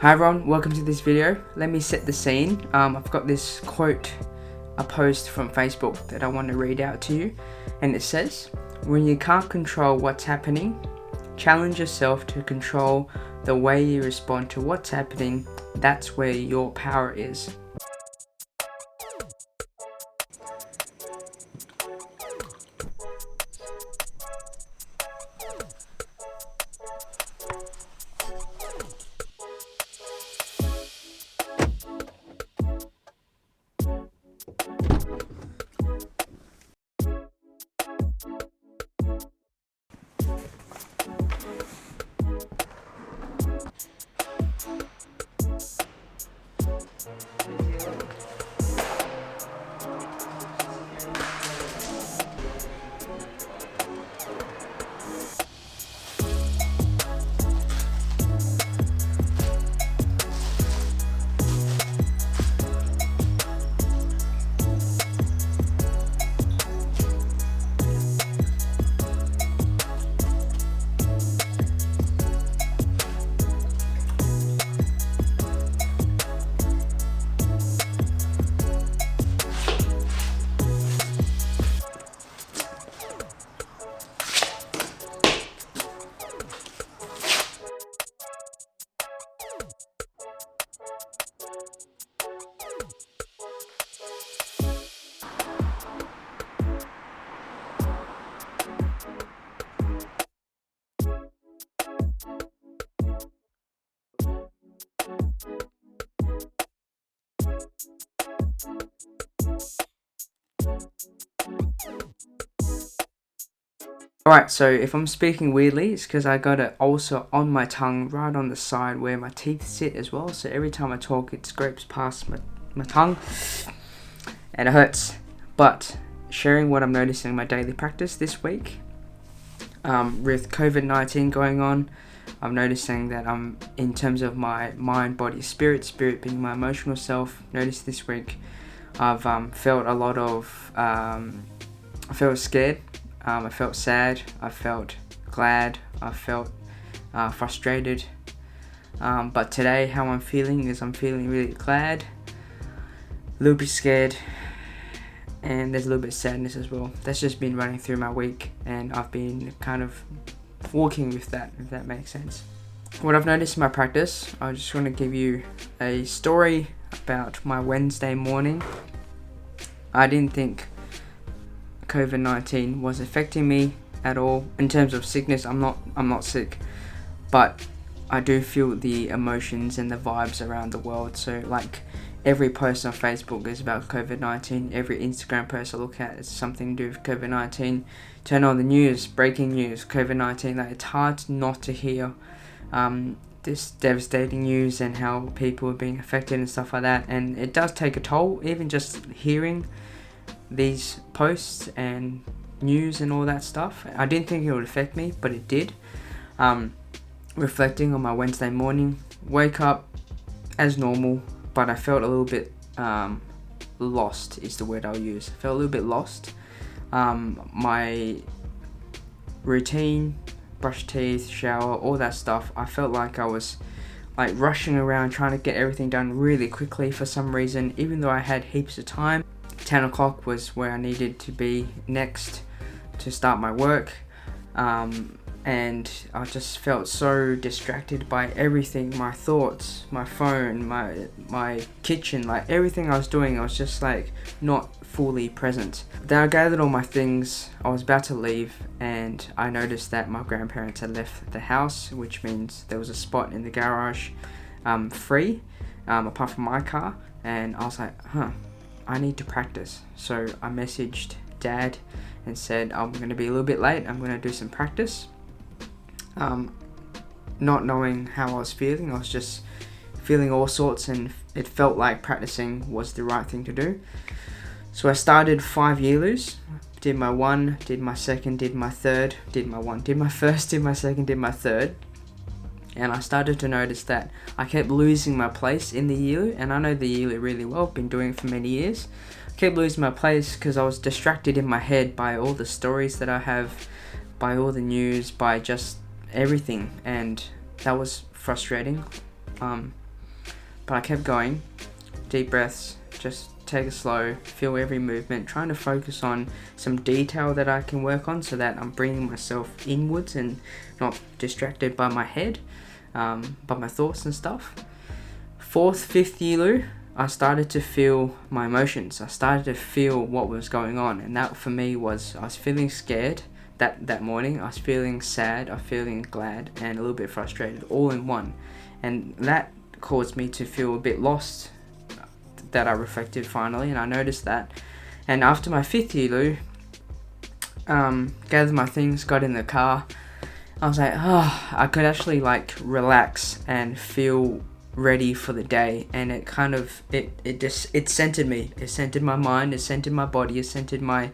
Hi everyone, welcome to this video. Let me set the scene. I've got this quote, a post from Facebook that I want to read out to you, and it says, "When you can't control what's happening, challenge yourself to control the way you respond to what's happening. That's where your power is." Alright, so if I'm speaking weirdly, it's because I got it also on my tongue, right on the side where my teeth sit as well. So every time I talk, it scrapes past my tongue and it hurts. But sharing what I'm noticing in my daily practice this week, with COVID-19 going on, I'm noticing that I'm, in terms of my mind, body, spirit being my emotional self, noticed this week, I've felt a lot of, I felt scared. I felt sad, I felt glad, I felt frustrated, but today how I'm feeling is I'm feeling really glad, a little bit scared, and there's a little bit of sadness as well. That's just been running through my week, and I've been kind of walking with that, if that makes sense. What I've noticed in my practice, I just want to give you a story about my Wednesday morning. I didn't think COVID-19 was affecting me at all. In terms of sickness, I'm not sick, but I do feel the emotions and the vibes around the world. So like every post on Facebook is about COVID-19, every Instagram post I look at is something to do with COVID-19. Turn on the news, breaking news, COVID-19. Like, it's hard not to hear this devastating news and how people are being affected and stuff like that, and it does take a toll, even just hearing these posts and news and all that stuff. I didn't think it would affect me, but it did. Reflecting on my Wednesday morning, wake up as normal, but I felt a little bit lost is the word I'll use. I felt a little bit lost. My routine, brush teeth, shower, all that stuff, I felt like I was like rushing around trying to get everything done really quickly for some reason, even though I had heaps of time. 10 o'clock was where I needed to be next to start my work, and I just felt so distracted by everything, my thoughts, my phone, my kitchen, like everything I was doing, I was just like not fully present. Then I gathered all my things, I was about to leave, and I noticed that my grandparents had left the house, which means there was a spot in the garage free, apart from my car, and I was like, I need to practice. So I messaged Dad and said, I'm going to be a little bit late, I'm going to do some practice. Not knowing how I was feeling, I was just feeling all sorts, and it felt like practicing was the right thing to do. So I started 5 Yilus, did my 1, did my 2nd, did my 3rd, did my 1, did my 1st, did my 2nd, did my 3rd. And I started to notice that I kept losing my place in the Yilu, and I know the Yilu really well, I've been doing it for many years. I kept losing my place because I was distracted in my head by all the stories that I have, by all the news, by just everything, and that was frustrating. But I kept going, deep breaths, just take it slow, feel every movement, trying to focus on some detail that I can work on so that I'm bringing myself inwards and not distracted by my head, by my thoughts and stuff. 4th, 5th Yilu, I started to feel my emotions. I started to feel what was going on, and that for me was, I was feeling scared that morning, I was feeling sad, I was feeling glad, and a little bit frustrated, all in one. And that caused me to feel a bit lost, that I reflected finally, and I noticed that. And after my 5th Yilu, gathered my things, got in the car, I was like, I could actually like relax and feel ready for the day. And it kind of, it centered me. It centered my mind, it centered my body, it centered my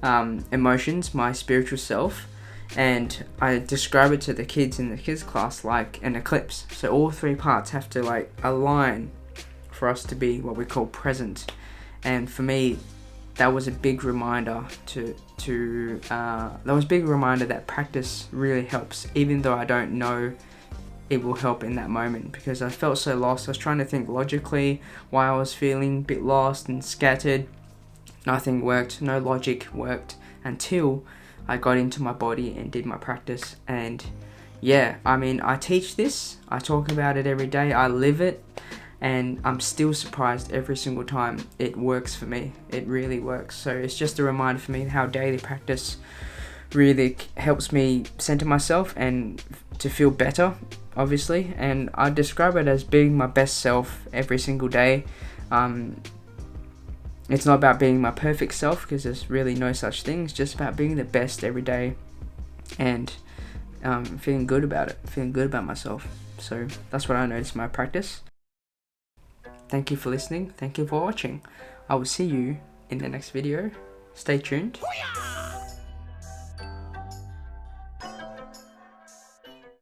emotions, my spiritual self. And I describe it to the kids in the kids class like an eclipse. So all 3 parts have to like align for us to be what we call present. And for me, that was a big reminder that practice really helps, even though I don't know it will help in that moment, because I felt so lost. I was trying to think logically why I was feeling a bit lost and scattered. Nothing worked, no logic worked until I got into my body and did my practice. And yeah, I mean, I teach this, I talk about it every day, I live it, and I'm still surprised every single time it works for me. It really works. So it's just a reminder for me how daily practice really helps me center myself and to feel better, obviously. And I describe it as being my best self every single day. It's not about being my perfect self, because there's really no such thing. It's just about being the best every day and feeling good about it, feeling good about myself. So that's what I noticed in my practice. Thank you for listening. Thank you for watching. I will see you in the next video. Stay tuned.